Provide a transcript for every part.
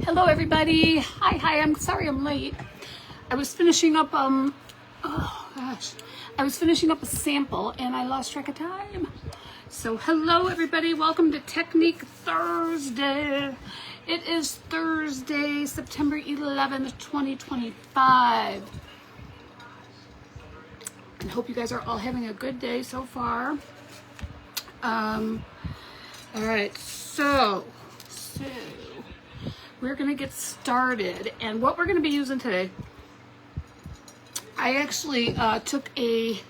Hello everybody. Hi, I'm sorry I'm late. I was finishing up I was finishing up a sample and I lost track of time. So hello everybody, welcome to Technique Thursday. It is Thursday, September 11th, 2025. I hope you guys are all having a good day so far. All right, so we're gonna get started, and what we're gonna be using today, I actually did a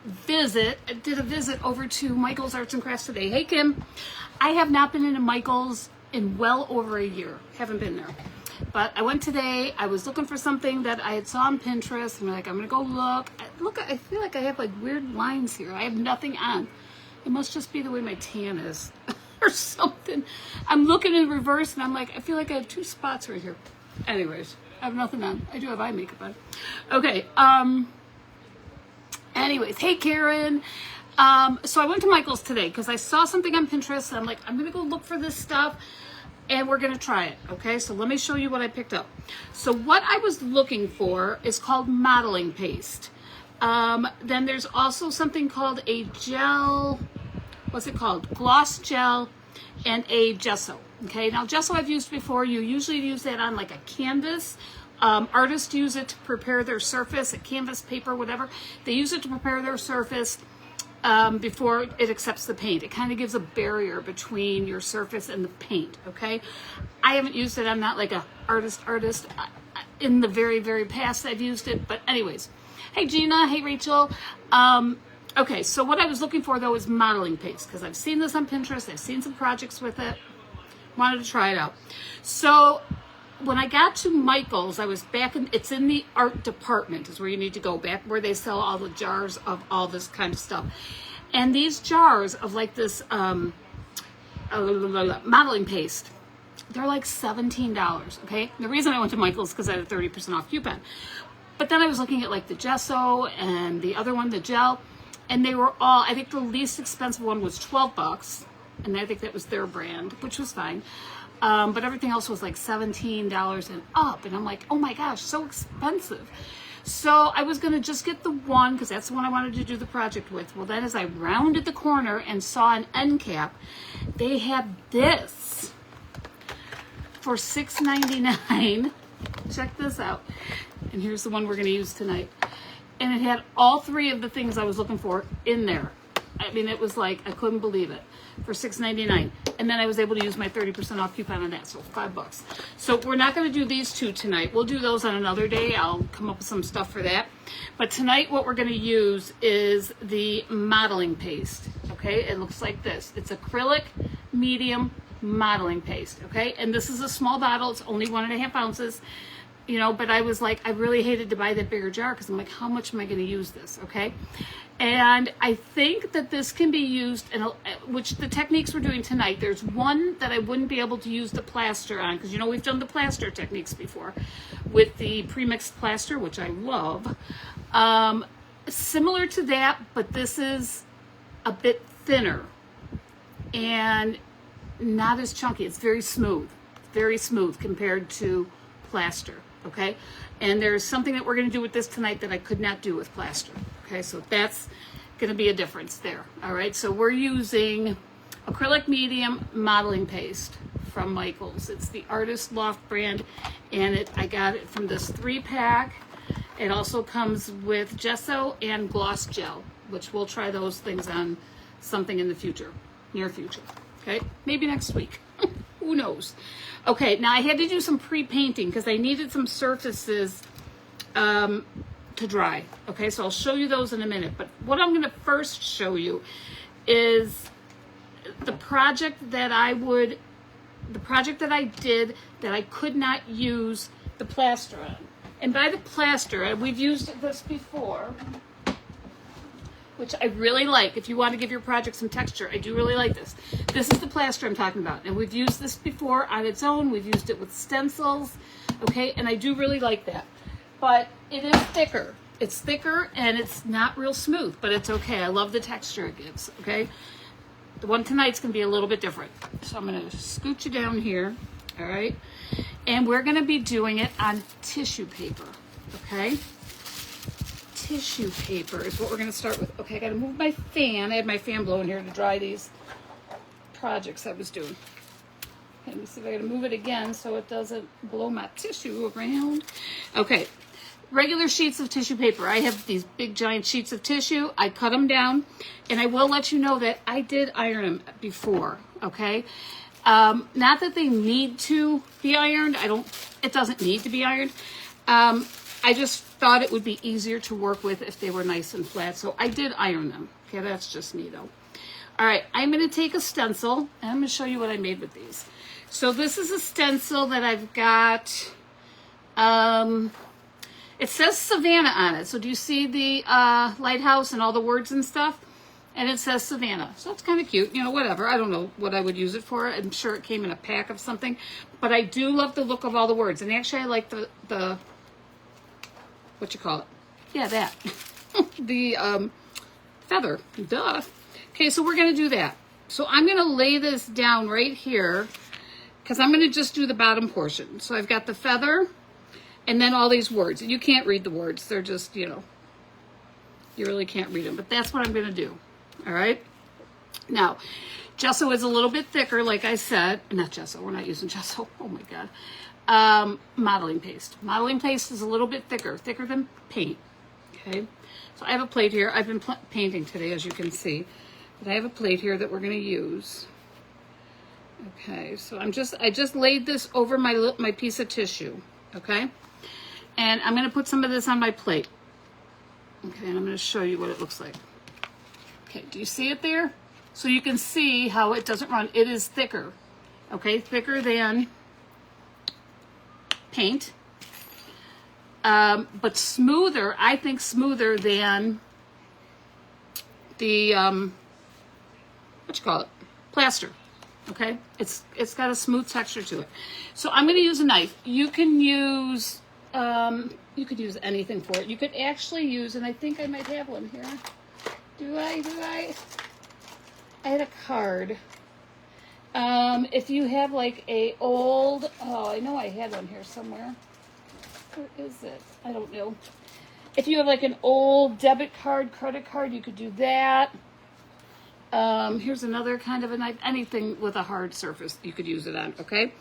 visit over to Michael's Arts and Crafts today. Hey Kim, I have not been into Michael's in well over a year. Haven't been there, but I went today. I was looking for something that I had saw on Pinterest. I'm like, I'm gonna go look. I feel like I have like weird lines here. I have nothing on. It must just be the way my tan is. Or something. I'm looking in reverse and I'm like, I feel like I have two spots right here. Anyways, I have nothing on. I do have eye makeup on. Okay. Anyways, hey Karen. So I went to Michael's today because I saw something on Pinterest and I'm like, I'm gonna go look for this stuff and we're gonna try it. Okay, so let me show you what I picked up. So what I was looking for is called modeling paste. Then there's also something called a gel. What's it called? Gloss gel and a gesso. Okay, now gesso I've used before. You usually use that on like a canvas. Artists use it to prepare their surface, a canvas, paper, whatever. They use it to prepare their surface before it accepts the paint. It kind of gives a barrier between your surface and the paint. Okay, I haven't used it. I'm not like a artist. In the very, very past I've used it, but anyways. Hey Gina, hey Rachel. Okay, so what I was looking for though is modeling paste because I've seen this on Pinterest. I've seen some projects with it. Wanted to try it out. So when I got to Michael's, I was back in, it's in the art department is where you need to go, back where they sell all the jars of all this kind of stuff. And these jars of like this modeling paste, they're like $17, okay? The reason I went to Michael's is because I had a 30% off coupon. But then I was looking at like the gesso and the other one, the gel, and they were all, I think the least expensive one was $12, and I think that was their brand, which was fine. But everything else was like $17 and up, and I'm like, oh my gosh, so expensive. So I was gonna just get the one, because that's the one I wanted to do the project with. Well, then as I rounded the corner and saw an end cap, they had this for $6.99. Check this out. And here's the one we're going to use tonight. And it had all three of the things I was looking for in there. I mean, it was like, I couldn't believe it, for $6.99. And then I was able to use my 30% off coupon on that, so $5. So we're not going to do these two tonight. We'll do those on another day. I'll come up with some stuff for that. But tonight what we're going to use is the modeling paste. Okay, it looks like this. It's acrylic medium modeling paste. Okay, and this is a small bottle. It's only 1.5 ounces. You know, but I was like, I really hated to buy that bigger jar because I'm like, how much am I going to use this? Okay. And I think that this can be used, in which the techniques we're doing tonight, there's one that I wouldn't be able to use the plaster on because, you know, we've done the plaster techniques before with the pre-mixed plaster, which I love. Similar to that, but this is a bit thinner and not as chunky. It's very smooth compared to plaster. Okay, and there's something that we're going to do with this tonight that I could not do with plaster. Okay, so that's going to be a difference there. All right, so we're using acrylic medium modeling paste from Michael's. It's the Artist Loft brand, and I got it from this 3-pack. It also comes with gesso and gloss gel, which we'll try those things on something in the future, near future. Okay, maybe next week. Who knows? Okay, now I had to do some pre-painting because I needed some surfaces to dry. Okay, so I'll show you those in a minute. But what I'm going to first show you is the project that I did that I could not use the plaster on. And by the plaster, we've used this before, which I really like. If you want to give your project some texture, I do really like this. This is the plaster I'm talking about. And we've used this before on its own. We've used it with stencils. Okay, and I do really like that. But it is thicker. It's thicker and it's not real smooth, but it's okay. I love the texture it gives, okay? The one tonight's gonna be a little bit different. So I'm gonna scoot you down here. all right? And we're gonna be doing it on tissue paper, okay? Tissue paper is what we're gonna start with. Okay, I gotta move my fan. I had my fan blowing here to dry these projects I was doing. Okay, let me see if I gotta move it again so it doesn't blow my tissue around. Okay, regular sheets of tissue paper. I have these big giant sheets of tissue. I cut them down, and I will let you know that I did iron them before, okay? Not that they need to be ironed. It doesn't need to be ironed. I just thought it would be easier to work with if they were nice and flat, so I did iron them. Okay, that's just me though. All right, I'm gonna take a stencil, and I'm gonna show you what I made with these. So this is a stencil that I've got, it says Savannah on it. So do you see the lighthouse and all the words and stuff? And it says Savannah. So it's kind of cute, you know, whatever. I don't know what I would use it for. I'm sure it came in a pack of something. But I do love the look of all the words. And actually I like the what you call it? Yeah, that. the feather. Duh. Okay, so we're going to do that. So I'm going to lay this down right here because I'm going to just do the bottom portion. So I've got the feather and then all these words. You can't read the words. They're just, you know, you really can't read them. But that's what I'm going to do. All right. Now, gesso is a little bit thicker, like I said. Not gesso. We're not using gesso. Oh, my God. Modeling paste. Modeling paste is a little bit thicker than paint. Okay. So I have a plate here. I've been painting today, as you can see. But I have a plate here that we're going to use. Okay. So I just laid this over my piece of tissue. Okay. And I'm going to put some of this on my plate. Okay. And I'm going to show you what it looks like. Okay, do you see it there? So you can see how it doesn't run. It is thicker, okay? Thicker than paint, but smoother, I think smoother than the, what you call it? Plaster, okay? It's got a smooth texture to it. So I'm gonna use a knife. You can use, you could use anything for it. You could actually use, and I think I might have one here. Do I? I had a card. If you have like a old, oh, I know I had one here somewhere. Where is it? I don't know. If you have like an old debit card, credit card, you could do that. Here's another kind of a knife. Anything with a hard surface, you could use it on, okay?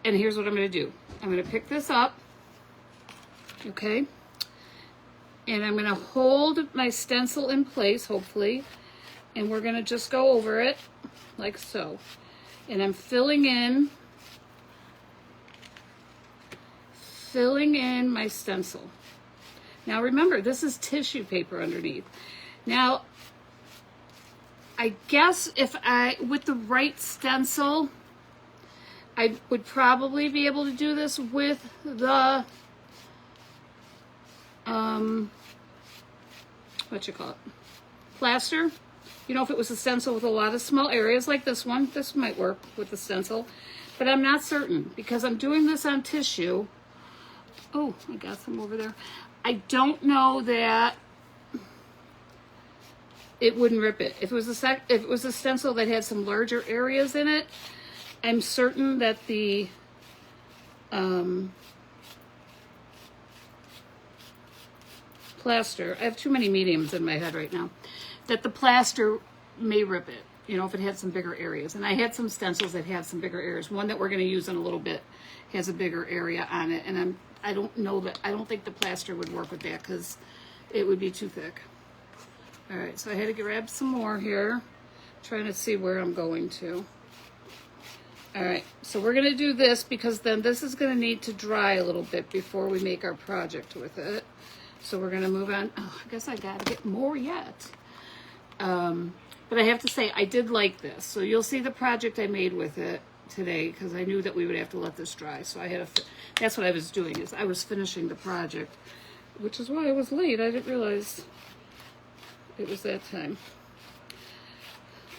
And here's what I'm going to do. I'm going to pick this up, okay? And I'm going to hold my stencil in place, hopefully, and we're going to just go over it like so. And I'm filling in my stencil. Now remember, this is tissue paper underneath. Now, I guess with the right stencil, I would probably be able to do this with the what you call it, plaster. You know, if it was a stencil with a lot of small areas like this one, this might work with the stencil, but I'm not certain because I'm doing this on tissue. Oh, I got some over there. I don't know that it wouldn't rip it. If it was a stencil that had some larger areas in it, I'm certain that the plaster, I have too many mediums in my head right now, that the plaster may rip it, you know, if it had some bigger areas. And I had some stencils that had some bigger areas. One that we're going to use in a little bit has a bigger area on it, and I don't think the plaster would work with that because it would be too thick. All right, so I had to grab some more here, trying to see where I'm going to. All right, so we're going to do this because then this is going to need to dry a little bit before we make our project with it. So we're going to move on. Oh, I guess I got to get more yet. But I have to say, I did like this. So you'll see the project I made with it today because I knew that we would have to let this dry. So that's what I was doing, is I was finishing the project, which is why I was late. I didn't realize it was that time.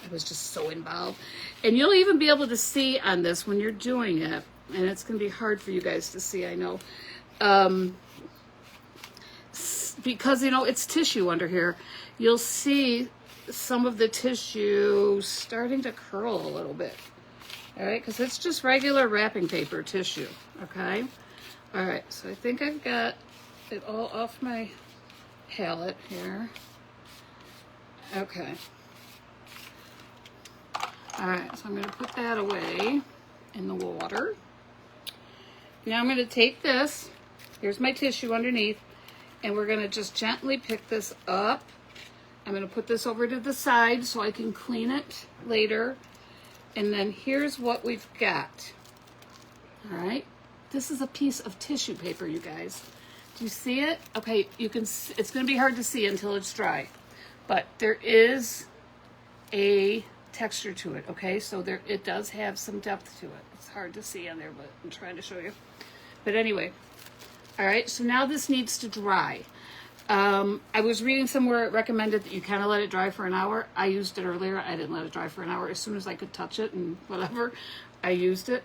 I was just so involved. And you'll even be able to see on this when you're doing it, and it's going to be hard for you guys to see, I know. Because, you know, it's tissue under here. You'll see some of the tissue starting to curl a little bit. All right, because it's just regular wrapping paper tissue, okay? All right, so I think I've got it all off my palette here. Okay. All right, so I'm going to put that away in the water. Now I'm going to take this, here's my tissue underneath, and we're going to just gently pick this up. I'm going to put this over to the side so I can clean it later. And then here's what we've got. All right, this is a piece of tissue paper, you guys. Do you see it? Okay, you can. It's going to be hard to see until it's dry, but there is a texture to it. Okay, so it does have some depth to it. It's hard to see on there, but I'm trying to show you. But anyway, all right. So now this needs to dry. I was reading somewhere it recommended that you kind of let it dry for an hour. I used it earlier. I didn't let it dry for an hour. As soon as I could touch it and whatever, I used it.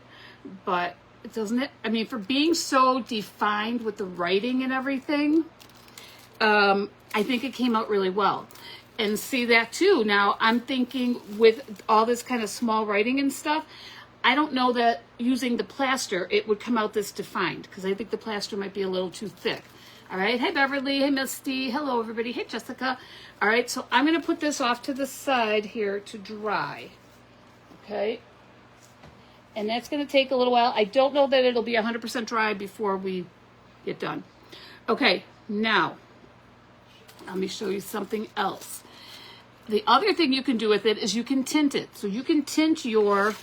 But it doesn't it? I mean, for being so defined with the writing and everything, I think it came out really well. And see that too. Now I'm thinking with all this kind of small writing and stuff, I don't know that using the plaster, it would come out this defined, because I think the plaster might be a little too thick. All right, hey Beverly, hey Misty, hello everybody, hey Jessica. All right, so I'm gonna put this off to the side here to dry, okay? And that's gonna take a little while. I don't know that it'll be 100% dry before we get done. Okay, now, let me show you something else. The other thing you can do with it is you can tint it. So you can tint your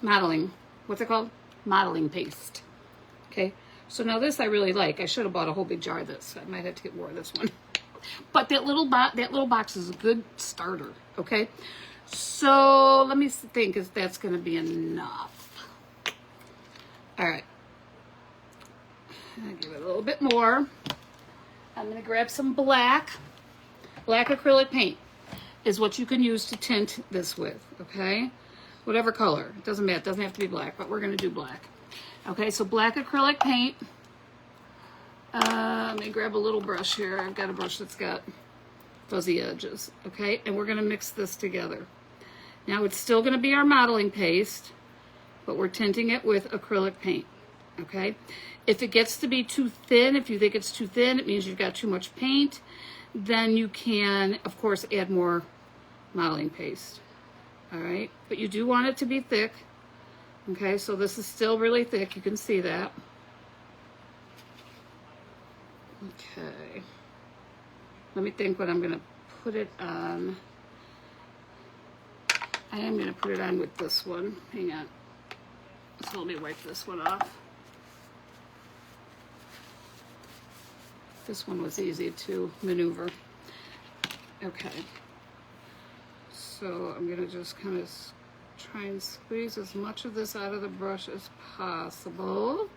modeling, what's it called? Modeling paste, okay? So now this I really like. I should have bought a whole big jar of this. I might have to get more of this one. But that little box is a good starter, okay? So let me think if that's going to be enough. All right. I'll give it a little bit more. I'm going to grab some black. Black acrylic paint is what you can use to tint this with, okay? Whatever color. It doesn't matter. It doesn't have to be black, but we're going to do black. Okay, so black acrylic paint. Let me grab a little brush here. I've got a brush that's got fuzzy edges. Okay, and we're going to mix this together. Now it's still going to be our modeling paste, but we're tinting it with acrylic paint. Okay, if it gets to be too thin, if you think it's too thin, it means you've got too much paint, then you can, of course, add more modeling paste. All right, but you do want it to be thick. Okay, so this is still really thick. You can see that. Okay. Let me think what I'm going to put it on. I am going to put it on with this one. Hang on. So let me wipe this one off. This one was easy to maneuver. Okay. So I'm going to just kind of try and squeeze as much of this out of the brush as possible.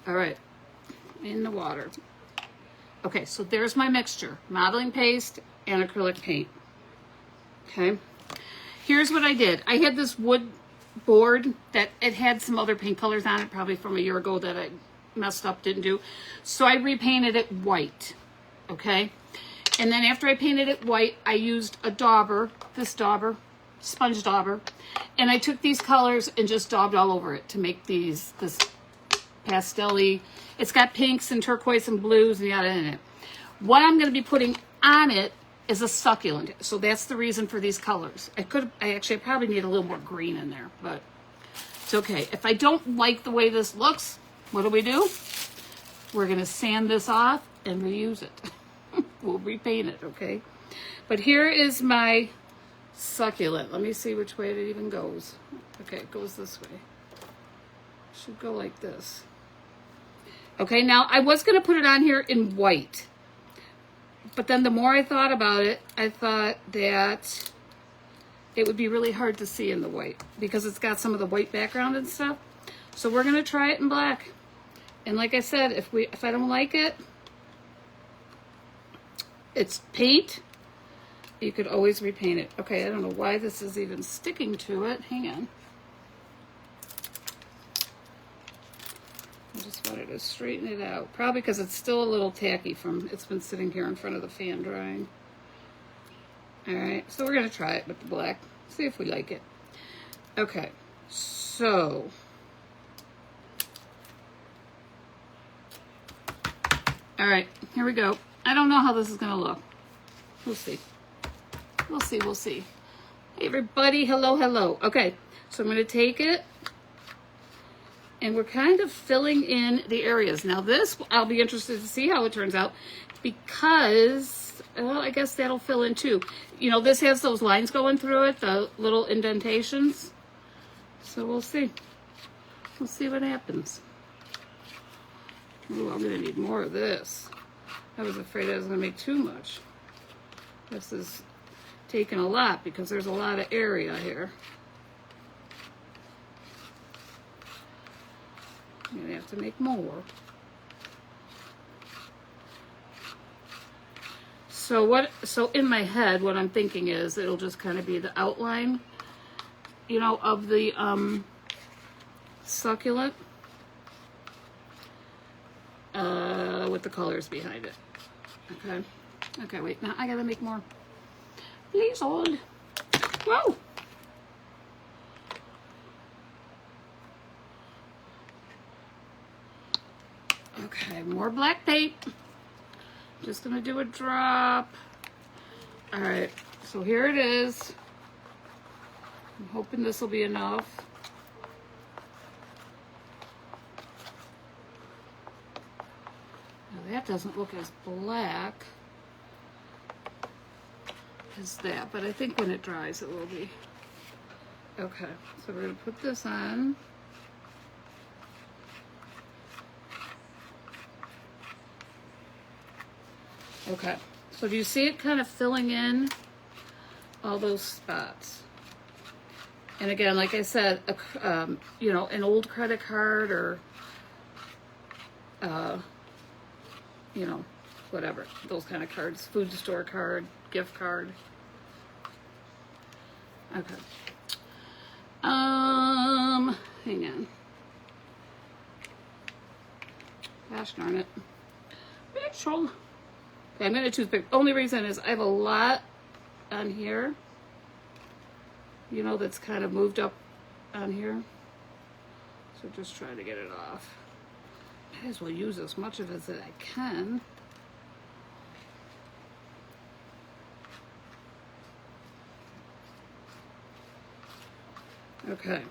All right, in the water. Okay, so there's my mixture, modeling paste and acrylic paint. Okay, here's what I did. I had this wood board that it had some other paint colors on it, probably from a year ago that I messed up, didn't do. So I repainted it white, okay? And then after I painted it white, I used a dauber, this dauber, sponge dauber, and I took these colors and just daubed all over it to make this pastel-y. It's got pinks and turquoise and blues and yada in it. What I'm going to be putting on it is a succulent, so that's the reason for these colors. I probably need a little more green in there, but it's okay. If I don't like the way this looks, what do? We're going to sand this off and reuse it. We'll repaint it, okay? But here is my succulent. Let me see which way it even goes. Okay, it goes this way. Should go like this. Okay, now I was going to put it on here in white, but then the more I thought about it, I thought that it would be really hard to see in the white because it's got some of the white background and stuff. So we're going to try it in black. And like I said, if I don't like it, it's paint. You could always repaint it. Okay, I don't know why this is even sticking to it. Hang on. I just wanted to straighten it out. Probably because it's still a little tacky from it's been sitting here in front of the fan drying. All right, so we're going to try it with the black. See if we like it. Okay, so all right, here we go. I don't know how this is gonna look. We'll see. We'll see, we'll see. Hey everybody, hello, hello. Okay, so I'm gonna take it and we're kind of filling in the areas. Now this, I'll be interested to see how it turns out because, well, I guess that'll fill in too. You know, this has those lines going through it, the little indentations. So we'll see. We'll see what happens. Ooh, I'm gonna need more of this. I was afraid I was gonna make too much. This is taking a lot because there's a lot of area here. I'm gonna have to make more. So in my head, what I'm thinking is it'll just kind of be the outline, you know, of the succulent with the colors behind it. Okay. Okay, wait, now I gotta make more. Please hold. Whoa! Okay, more black paint. Just gonna do a drop. All right, so here it is. I'm hoping this will be enough. Now that doesn't look as black as that, but I think when it dries it will be. Okay, so we're gonna put this on. Okay, so do you see it kind of filling in all those spots? And again, like I said, you know, an old credit card or, you know, whatever, those kind of cards, food store card, gift card. Okay. Hang on. Gosh darn it. Mitchell. Okay, I'm gonna toothpick. Only reason is I have a lot on here, you know, that's kind of moved up on here. So just try to get it off. Might as well use as much of it as I can. Okay.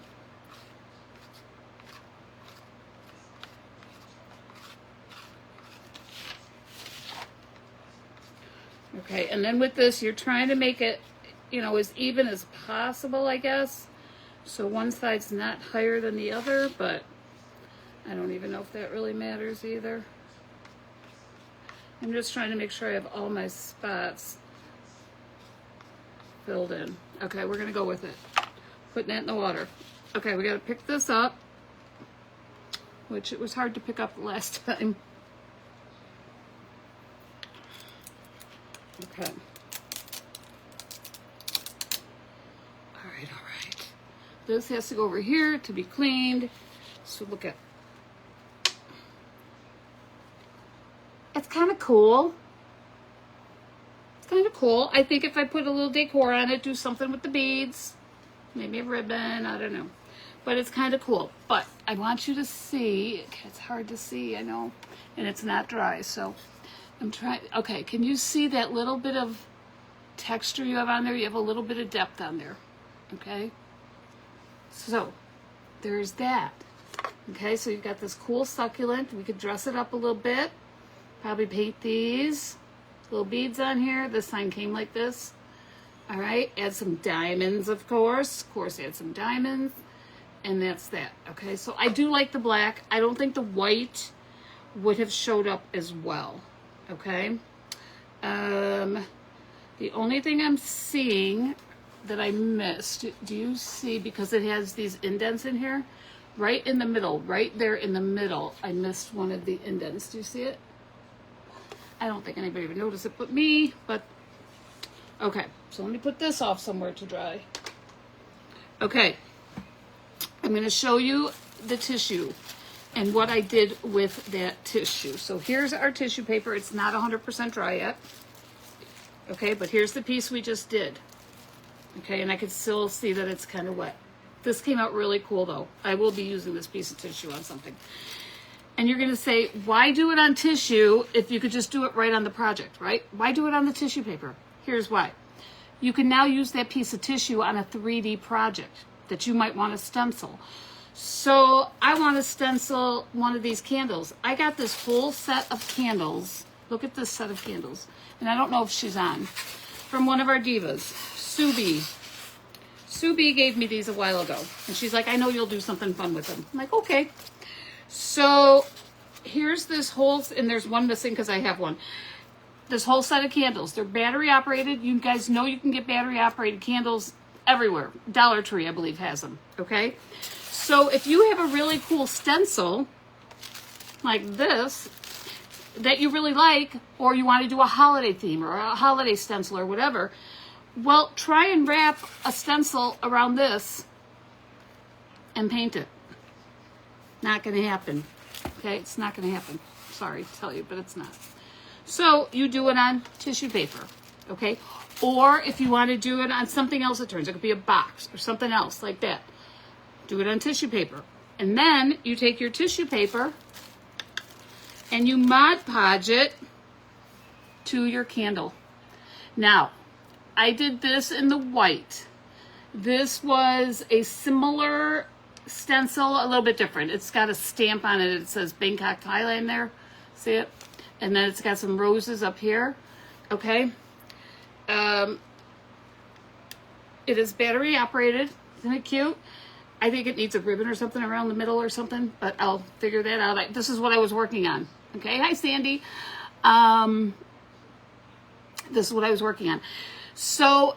Okay, and then with this, you're trying to make it, you know, as even as possible, I guess. So one side's not higher than the other, but I don't even know if that really matters either. I'm just trying to make sure I have all my spots filled in. Okay, we're gonna go with it. Putting that in the water. Okay, we gotta pick this up, which it was hard to pick up the last time. Okay. All right. This has to go over here to be cleaned. So look at, it's kind of cool. It's kind of cool. I think if I put a little decor on it, do something with the beads, maybe a ribbon, I don't know. But it's kind of cool. But I want you to see, it's hard to see, I know, and it's not dry, so I'm trying. Okay, can you see that little bit of texture you have on there? You have a little bit of depth on there. Okay, so there's that. Okay, so you've got this cool succulent. We could dress it up a little bit. Probably paint these little beads on here. This sign came like this. All right, add some diamonds, of course. Of course, add some diamonds. And that's that. Okay, so I do like the black. I don't think the white would have showed up as well. Okay, the only thing I'm seeing that I missed, do you see, because it has these indents in here, right in the middle, right there in the middle, I missed one of the indents. Do you see it? I don't think anybody would notice it but me, but okay, so let me put this off somewhere to dry. Okay, I'm going to show you the tissue and what I did with that tissue. So here's our tissue paper. It's not 100% dry yet. Okay, but here's the piece we just did. Okay, and I can still see that it's kind of wet. This came out really cool though. I will be using this piece of tissue on something. And you're gonna say, why do it on tissue if you could just do it right on the project, right? Why do it on the tissue paper? Here's why. You can now use that piece of tissue on a 3D project that you might want to stencil. So I want to stencil one of these candles. I got this whole set of candles. Look at this set of candles. And I don't know if she's on. From one of our divas, Sue B. Sue B gave me these a while ago. And she's like, I know you'll do something fun with them. I'm like, okay. So here's this whole, and there's one missing because I have one. This whole set of candles. They're battery operated. You guys know you can get battery operated candles everywhere. Dollar Tree, I believe, has them. Okay? So if you have a really cool stencil like this that you really like, or you want to do a holiday theme or a holiday stencil or whatever, well, try and wrap a stencil around this and paint it. Not going to happen. Okay? It's not going to happen. Sorry to tell you, but it's not. So you do it on tissue paper. Okay? Or if you want to do it on something else that turns, it could be a box or something else like that. Do it on tissue paper. And then you take your tissue paper and you Mod Podge it to your candle. Now, I did this in the white. This was a similar stencil, a little bit different. It's got a stamp on it. It says Bangkok, Thailand there. See it? And then it's got some roses up here. Okay? It is battery operated. Isn't it cute? I think it needs a ribbon or something around the middle or something, but I'll figure that out. This is what I was working on. Okay, hi Sandy. This is what I was working on. So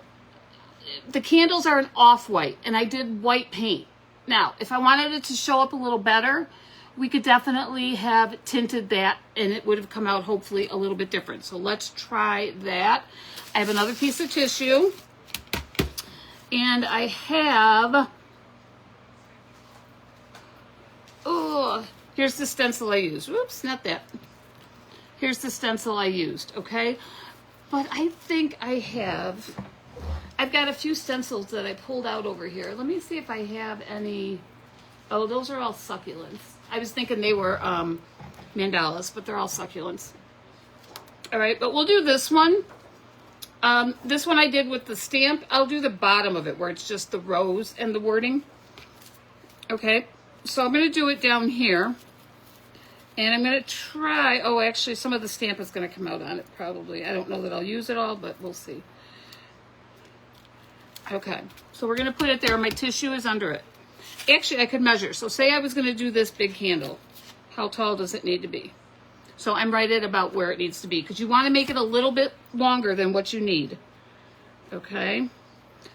the candles are an off-white, and I did white paint. Now, if I wanted it to show up a little better, we could definitely have tinted that, and it would have come out hopefully a little bit different. So let's try that. I have another piece of tissue, and I have... Oh, here's the stencil I used. Whoops, not that. Here's the stencil I used, okay? But I think I've got a few stencils that I pulled out over here. Let me see if I have any. Oh, those are all succulents. I was thinking they were mandalas, but they're all succulents. All right, but we'll do this one. This one I did with the stamp. I'll do the bottom of it where it's just the rose and the wording. Okay. So I'm going to do it down here, and I'm going to try, oh, actually, some of the stamp is going to come out on it, probably. I don't know that I'll use it all, but we'll see. Okay, so we're going to put it there. My tissue is under it. Actually, I could measure. So say I was going to do this big candle. How tall does it need to be? So I'm right at about where it needs to be, because you want to make it a little bit longer than what you need. Okay.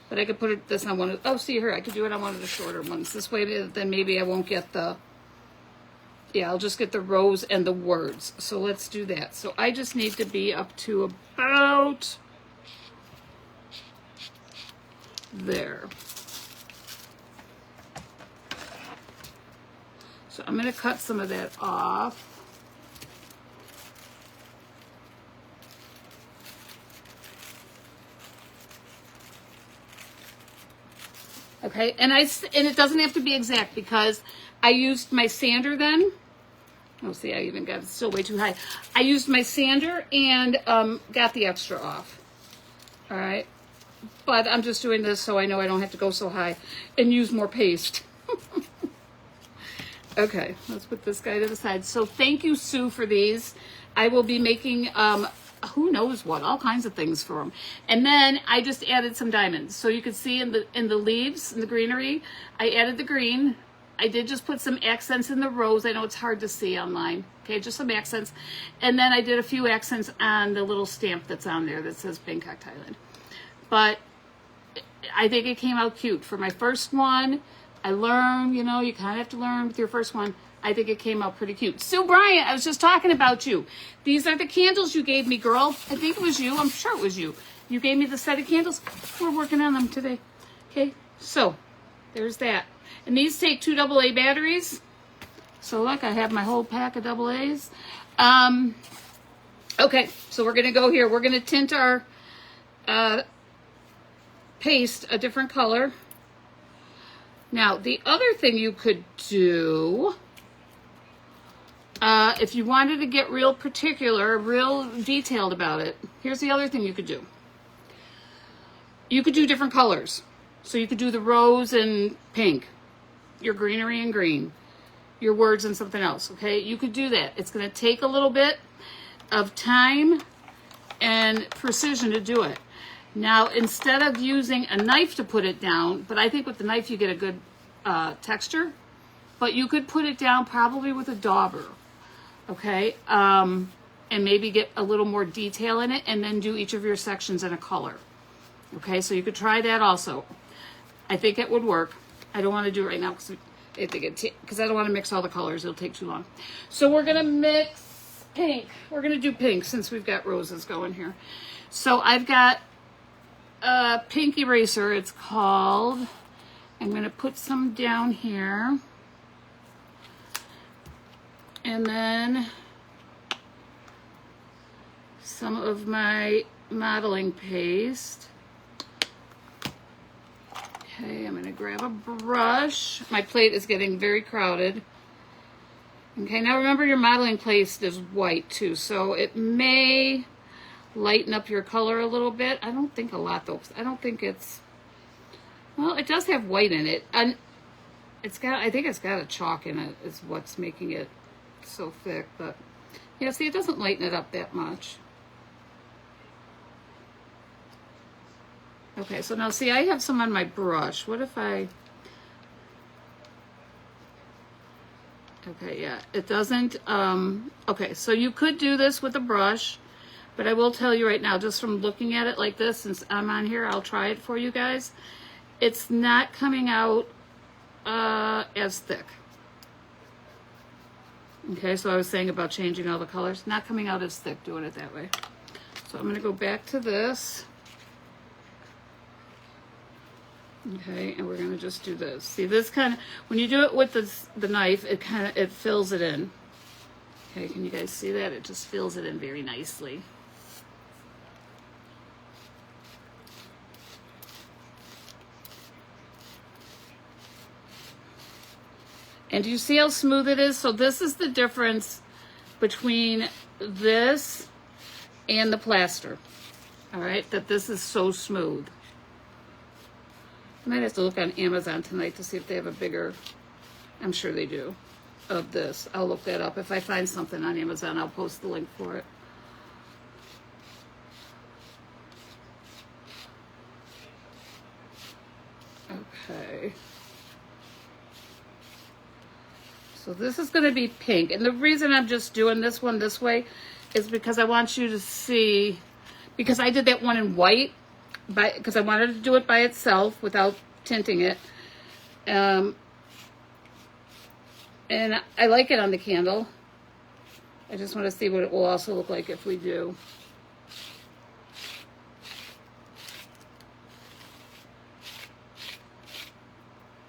But I could put this on one of, oh, see here, I could do it on one of the shorter ones. This way, then maybe I won't get the, yeah, I'll just get the rose and the words. So let's do that. So I just need to be up to about there. So I'm going to cut some of that off. Okay, and it doesn't have to be exact because I used my sander then. Oh, see, I even got it still way too high. I used my sander and got the extra off. All right, but I'm just doing this so I know I don't have to go so high and use more paste. Okay, let's put this guy to the side. So thank you, Sue, for these. I will be making who knows what, all kinds of things for them. And then I just added some diamonds. So you can see in the leaves, in the greenery, I added the green. I did just put some accents in the rose. I know it's hard to see online. Okay, just some accents. And then I did a few accents on the little stamp that's on there that says Bangkok, Thailand. But I think it came out cute. For my first one, I learned, you know, you kind of have to learn with your first one. I think it came out pretty cute. Sue Bryant, I was just talking about you. These are the candles you gave me, girl. I think it was you. I'm sure it was you. You gave me the set of candles. We're working on them today. Okay, so there's that. And these take 2 AA batteries. So look, I have my whole pack of AA's. Okay, so we're going to go here. We're going to tint our paste a different color. Now, the other thing you could do, if you wanted to get real particular, real detailed about it, here's the other thing you could do. You could do different colors. So you could do the rose and pink, your greenery and green, your words and something else, okay? You could do that. It's going to take a little bit of time and precision to do it. Now, instead of using a knife to put it down, but I think with the knife you get a good texture, but you could put it down probably with a dauber, okay? And maybe get a little more detail in it and then do each of your sections in a color. Okay, so you could try that also. I think it would work. I don't want to do it right now because I don't want to mix all the colors. It'll take too long. So we're going to mix pink. We're going to do pink since we've got roses going here. So I've got a pink eraser, it's called. I'm going to put some down here. And then some of my modeling paste. Okay, I'm going to grab a brush. My plate is getting very crowded. Okay, now remember your modeling paste is white too, so it may lighten up your color a little bit. I don't think a lot though. I don't think it's, well, it does have white in it. And it's got, I think it's got a chalk in it is what's making it so thick. But yeah, see, it doesn't lighten it up that much. Okay, so now see, I have some on my brush. What if I... Okay, yeah, it doesn't... Okay, so you could do this with a brush, but I will tell you right now, just from looking at it like this, since I'm on here, I'll try it for you guys. It's not coming out as thick. Okay, so I was saying about changing all the colors. Not coming out as thick doing it that way. So I'm going to go back to this. Okay, and we're going to just do this. See, this kind of, when you do it with the knife, it fills it in. Okay, can you guys see that? It just fills it in very nicely. And do you see how smooth it is? So this is the difference between this and the plaster. All right, that this is so smooth. I might have to look on Amazon tonight to see if they have a bigger, I'm sure they do, of this. I'll look that up. If I find something on Amazon, I'll post the link for it. Okay. So this is going to be pink. And the reason I'm just doing this one this way is because I want you to see, because I did that one in white, because I wanted to do it by itself without tinting it. And I like it on the candle. I just want to see what it will also look like if we do.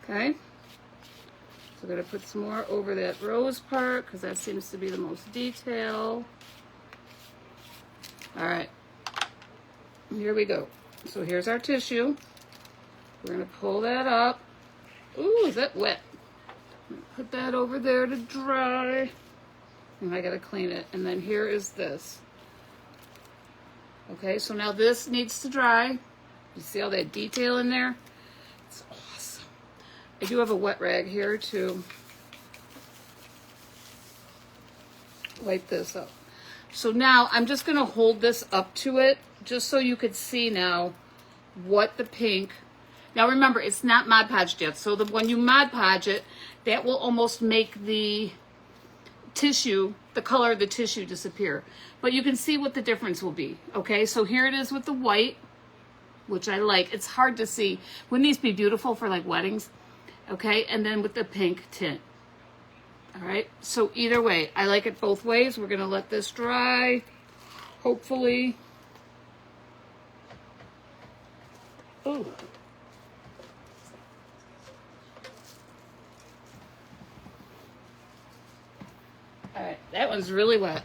Okay. So I'm going to put some more over that rose part because that seems to be the most detail. All right. Here we go. So here's our tissue. We're going to pull that up. Ooh, is that wet? Put that over there to dry. And I got to clean it. And then here is this. Okay, so now this needs to dry. You see all that detail in there? It's awesome. I do have a wet rag here to wipe this up. So now I'm just going to hold this up to it just so you could see now what the pink. Now remember, it's not Mod Podged yet. So when you Mod Podge it, that will almost make the tissue, the color of the tissue disappear. But you can see what the difference will be. Okay, so here it is with the white, which I like. It's hard to see. Wouldn't these be beautiful for like weddings? Okay, and then with the pink tint. All right, so either way, I like it both ways. We're going to let this dry, hopefully. Ooh. All right, that one's really wet,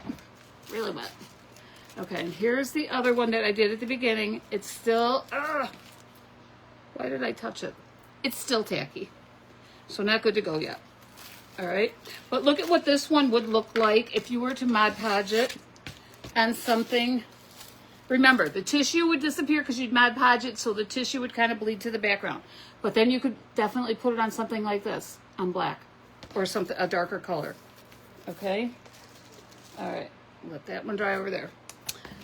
really wet. Okay, and here's the other one that I did at the beginning. It's still, Why did I touch it? It's still tacky. So not good to go yet. All right. But look at what this one would look like if you were to Mod Podge it on something. Remember, the tissue would disappear because you'd Mod Podge it, so the tissue would kind of bleed to the background. But then you could definitely put it on something like this, on black, or something, a darker color. Okay? All right. Let that one dry over there.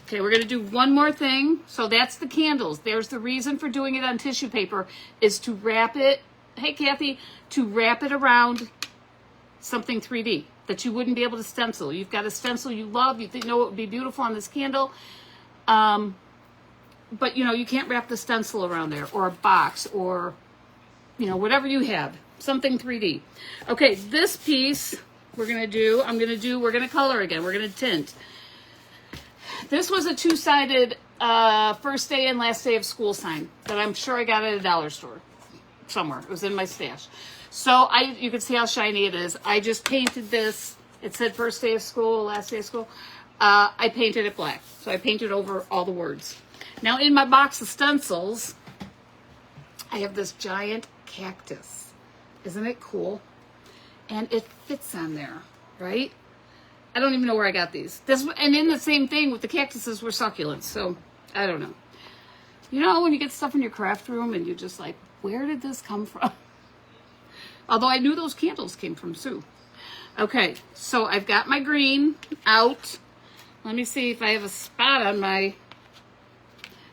Okay, we're going to do one more thing. So that's the candles. There's the reason for doing it on tissue paper is to wrap it, hey Kathy, to wrap it around something 3D that you wouldn't be able to stencil. You've got a stencil you love, you think, know it would be beautiful on this candle, but you know, you can't wrap the stencil around there, or a box, or you know, whatever you have, something 3D. Okay, this piece we're going to do, we're going to color again, we're going to tint. This was a two-sided first day and last day of school sign that I'm sure I got at a dollar store somewhere. It was in my stash. So you can see how shiny it is. I just painted this. It said first day of school, last day of school. I painted it black. So I painted over all the words. Now in my box of stencils, I have this giant cactus. Isn't it cool? And it fits on there, right? I don't even know where I got these. And in the same thing with the cactuses were succulents. So I don't know. You know when you get stuff in your craft room and you're just like, where did this come from? Although I knew those candles came from Sue. Okay, so I've got my green out. Let me see if I have a spot on my...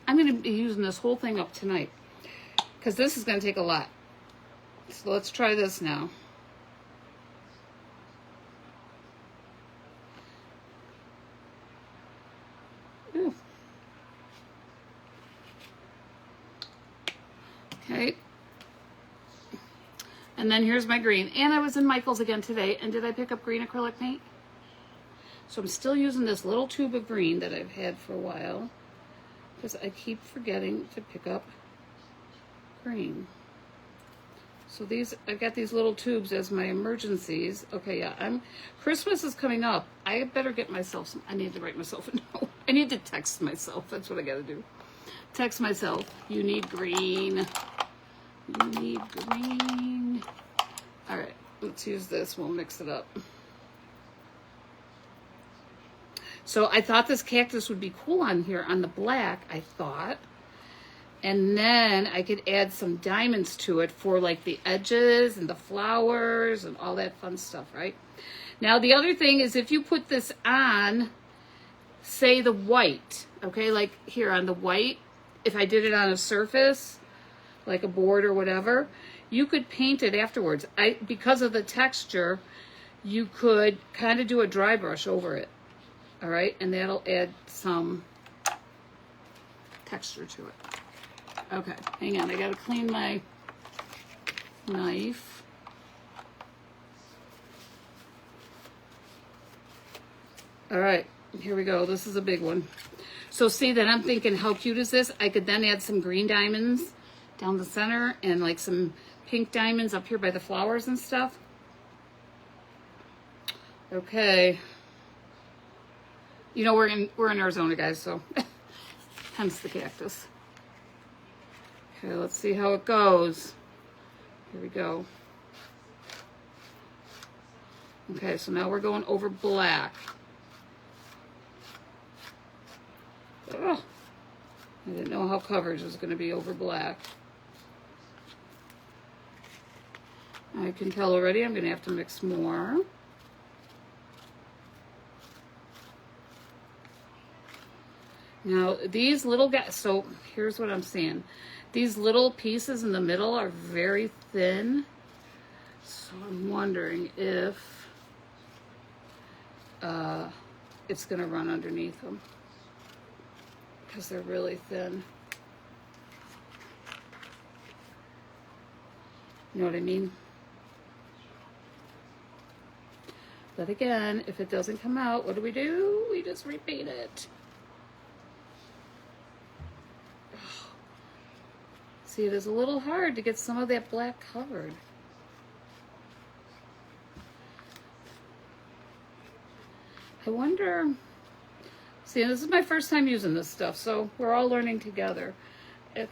I'm going to be using this whole thing up tonight because this is going to take a lot. So let's try this now. Ooh. Okay. And then here's my green. And I was in Michael's again today. And did I pick up green acrylic paint? So I'm still using this little tube of green that I've had for a while, because I keep forgetting to pick up green. So I've got these little tubes as my emergencies. Okay, yeah, Christmas is coming up. I better get myself I need to write myself a note. I need to text myself. That's what I gotta do. Text myself. You need green. You need green. All right, let's use this. We'll mix it up. So I thought this cactus would be cool on here on the black, I thought. And then I could add some diamonds to it for like the edges and the flowers and all that fun stuff, right? Now the other thing is if you put this on, say the white, okay, like here on the white, if I did it on a surface, like a board or whatever, you could paint it afterwards. Because of the texture, you could kind of do a dry brush over it. All right, and that'll add some texture to it. Okay, hang on, I gotta clean my knife. All right, here we go. This is a big one. So see that I'm thinking, how cute is this? I could then add some green diamonds down the center and like some pink diamonds up here by the flowers and stuff. Okay. You know, we're in Arizona, guys, so hence the cactus. Okay, let's see how it goes. Here we go. Okay, so now we're going over black. Ugh. I didn't know how coverage was going to be over black. I can tell already I'm going to have to mix more. Now, these little guys, so here's what I'm seeing. These little pieces in the middle are very thin. So I'm wondering if it's going to run underneath them because they're really thin. You know what I mean? But again, if it doesn't come out, what do? We just repeat it. See, it is a little hard to get some of that black covered. I wonder, see, this is my first time using this stuff, so we're all learning together.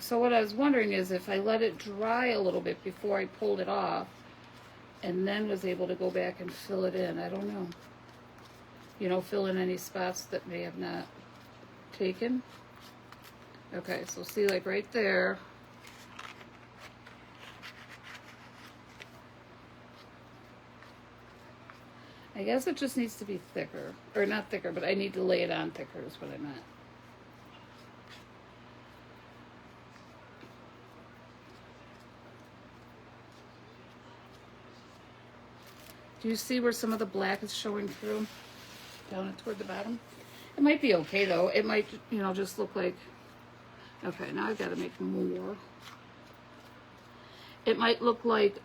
So what I was wondering is if I let it dry a little bit before I pulled it off and then was able to go back and fill it in. I don't know. You know, fill in any spots that may have not taken. Okay, so see, like right there. I guess it just needs to be thicker. Or not thicker, but I need to lay it on thicker is what I meant. Do you see where some of the black is showing through? Down toward the bottom? It might be okay though. It might, you know, just look like, okay, now I've got to make more. It might look like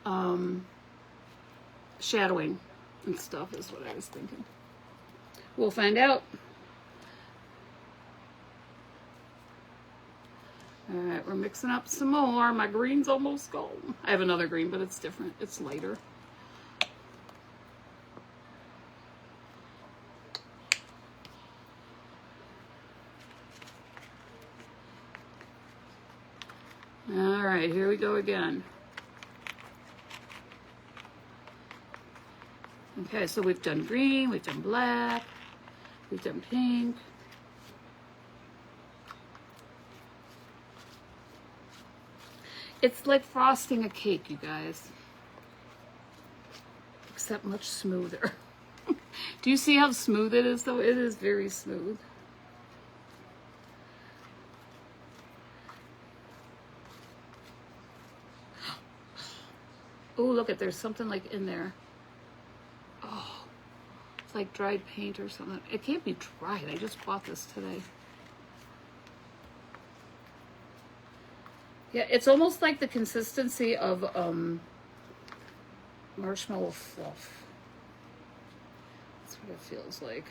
shadowing and stuff is what I was thinking. We'll find out. All right, we're mixing up some more. My green's almost gone. I have another green, but it's different. It's lighter. All right, here we go again. Okay, so we've done green, we've done black, we've done pink. It's like frosting a cake, you guys. Except much smoother. Do you see how smooth it is, though? It is very smooth. Oh, look at, there's something like in there. Oh, it's like dried paint or something. It can't be dried. I just bought this today. Yeah, it's almost like the consistency of marshmallow fluff. That's what it feels like.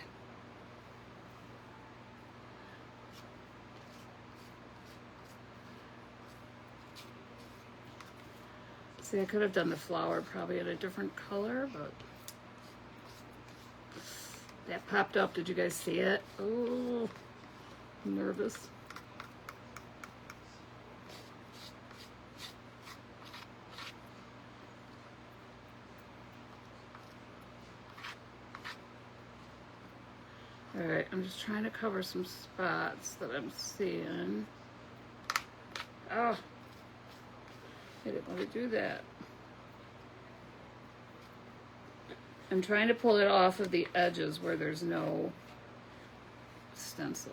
See, I could have done the flower probably in a different color, but that popped up. Did you guys see it? Oh, I'm nervous. All right, I'm just trying to cover some spots that I'm seeing. Oh, I didn't want to do that. I'm trying to pull it off of the edges where there's no stencil.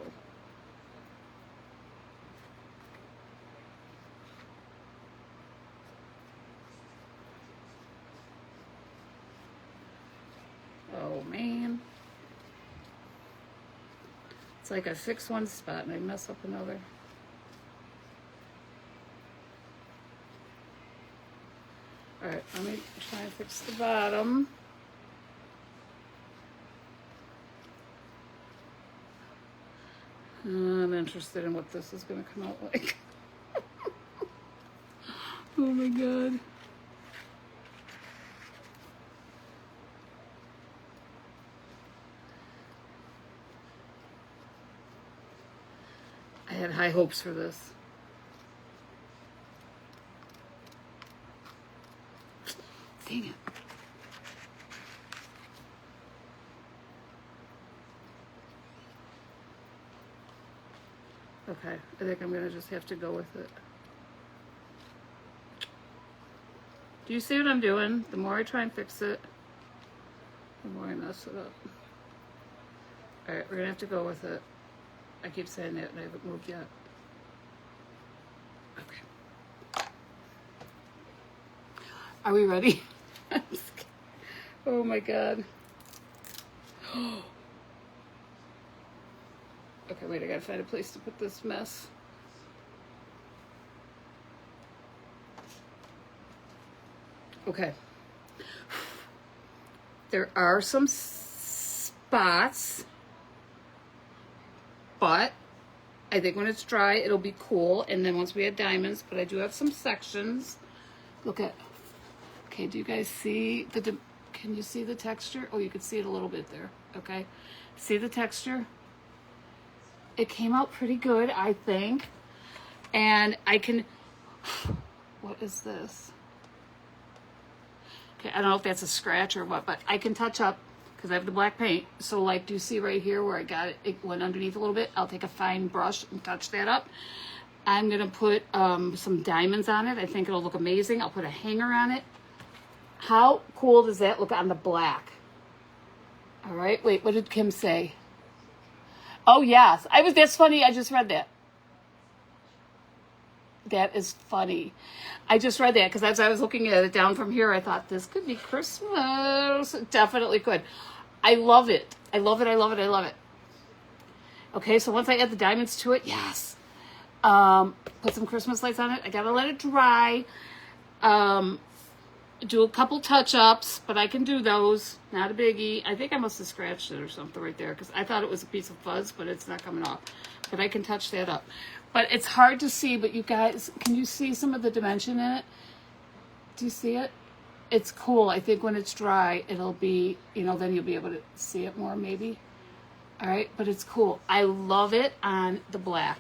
Oh man. It's like I fix one spot and I mess up another. All right, let me try and fix the bottom. I'm interested in what this is going to come out like. Oh my God. I had high hopes for this. Dang it. Okay, I think I'm gonna just have to go with it. Do you see what I'm doing? The more I try and fix it, the more I mess it up. All right, we're gonna have to go with it. I keep saying that and I haven't moved yet. Okay. Are we ready? Oh my God. Okay, wait, I gotta find a place to put this mess. Okay. There are some spots, but I think when it's dry, it'll be cool. And then once we add diamonds, but I do have some sections. Look at, okay, do you guys see the, can you see the texture? Oh, you can see it a little bit there, okay? See the texture? It came out pretty good, I think. And I can, what is this? Okay, I don't know if that's a scratch or what, but I can touch up because I have the black paint. So like, do you see right here where I got it? It went underneath a little bit. I'll take a fine brush and touch that up. I'm going to put some diamonds on it. I think it'll look amazing. I'll put a hanger on it. How cool does that look on the black? All right. Wait, what did Kim say? Oh, yes. That's funny. I just read that. That is funny. I just read that because as I was looking at it down from here, I thought this could be Christmas. It definitely could. I love it. I love it. I love it. I love it. Okay. So once I add the diamonds to it, yes. Put some Christmas lights on it. I gotta let it dry. Do a couple touch-ups, but I can do those. Not a biggie. I think I must have scratched it or something right there because I thought it was a piece of fuzz, but it's not coming off. But I can touch that up. But it's hard to see, but you guys, can you see some of the dimension in it? Do you see it? It's cool. I think when it's dry, it'll be, then you'll be able to see it more maybe. All right, but it's cool. I love it on the black.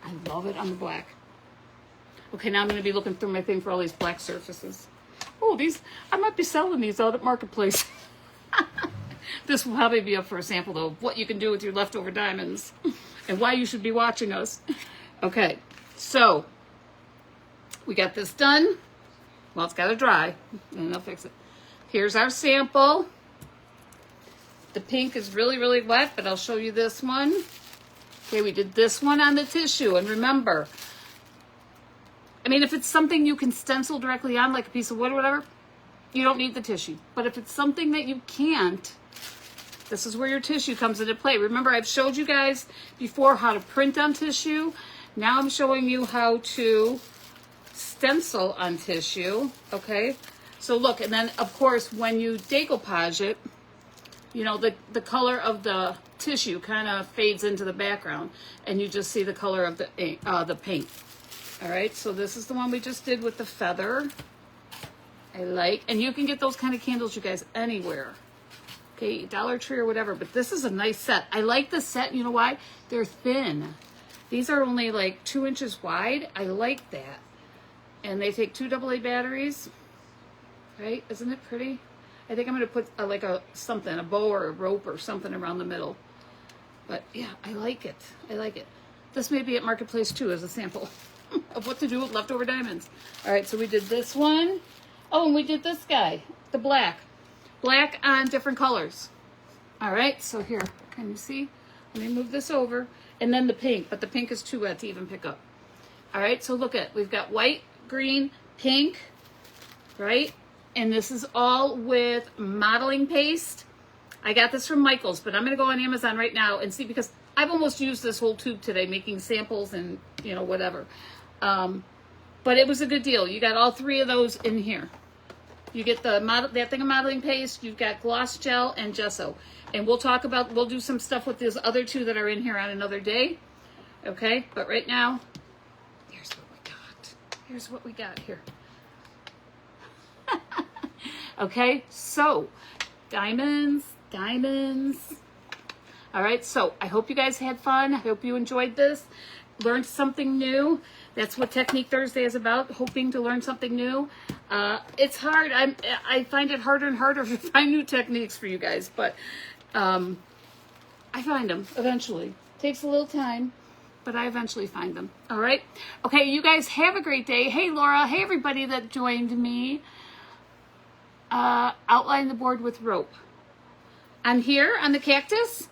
I love it on the black. Okay, now I'm going to be looking through my thing for all these black surfaces. Oh, I might be selling these out at Marketplace. This will probably be up for a sample, though, of what you can do with your leftover diamonds and why you should be watching us. Okay, so we got this done. Well, it's got to dry, and I'll fix it. Here's our sample. The pink is really, really wet, but I'll show you this one. Okay, we did this one on the tissue, and remember, if it's something you can stencil directly on, like a piece of wood or whatever, you don't need the tissue. But if it's something that you can't, this is where your tissue comes into play. Remember, I've showed you guys before how to print on tissue. Now I'm showing you how to stencil on tissue, okay? So look, and then, of course, when you decoupage it, the color of the tissue kind of fades into the background, and you just see the color of the paint. All right, so this is the one we just did with the feather. I like, and you can get those kind of candles, you guys, anywhere. Okay, Dollar Tree or whatever, but this is a nice set. I like the set, you know why? They're thin. These are only like 2 inches wide. I like that. And they take 2 AA batteries, right? Isn't it pretty? I think I'm going to put a bow or a rope or something around the middle. But yeah, I like it. I like it. This may be at Marketplace too as a sample of what to do with leftover diamonds. All right, so we did this one. Oh, and we did this guy, the black. Black on different colors. All right, so here, can you see? Let me move this over. And then the pink, but the pink is too wet to even pick up. All right, so look at, we've got white, green, pink, right? And this is all with modeling paste. I got this from Michael's, but I'm going to go on Amazon right now and see, because I've almost used this whole tube today making samples and, whatever. But it was a good deal. You got all 3 of those in here. You get that thing of modeling paste, you've got gloss gel and gesso. And we'll do some stuff with these other 2 that are in here on another day. Okay, but right now, here's what we got. Here's what we got here. Okay, so diamonds. All right, so I hope you guys had fun. I hope you enjoyed this, learned something new. That's what Technique Thursday is about, hoping to learn something new. It's hard. I find it harder and harder to find new techniques for you guys, but I find them eventually. Takes a little time, but I eventually find them. All right? Okay, you guys have a great day. Hey, Laura. Hey, everybody that joined me. Outline the board with rope. On here, on the cactus?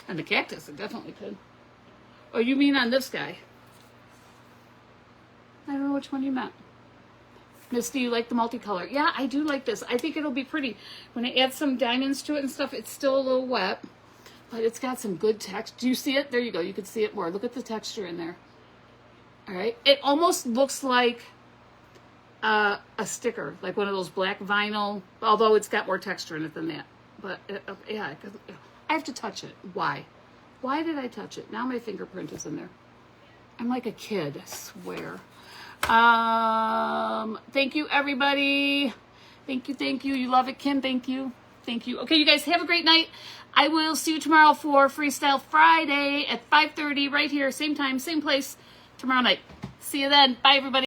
On the cactus, it definitely could. Oh, you mean on this guy? I don't know which one you meant. Misty, you like the multicolor? Yeah, I do like this. I think it'll be pretty. When I add some diamonds to it and stuff, it's still a little wet, but it's got some good texture. Do you see it? There you go. You can see it more. Look at the texture in there. All right. It almost looks like a sticker, like one of those black vinyl, although it's got more texture in it than that. But yeah, I have to touch it. Why? Why did I touch it? Now my fingerprint is in there. I'm like a kid, I swear. Thank you, everybody. Thank you. You love it, Kim. Thank you. Thank you. Okay, you guys have a great night. I will see you tomorrow for Freestyle Friday at 5:30 right here. Same time, same place tomorrow night. See you then. Bye, everybody.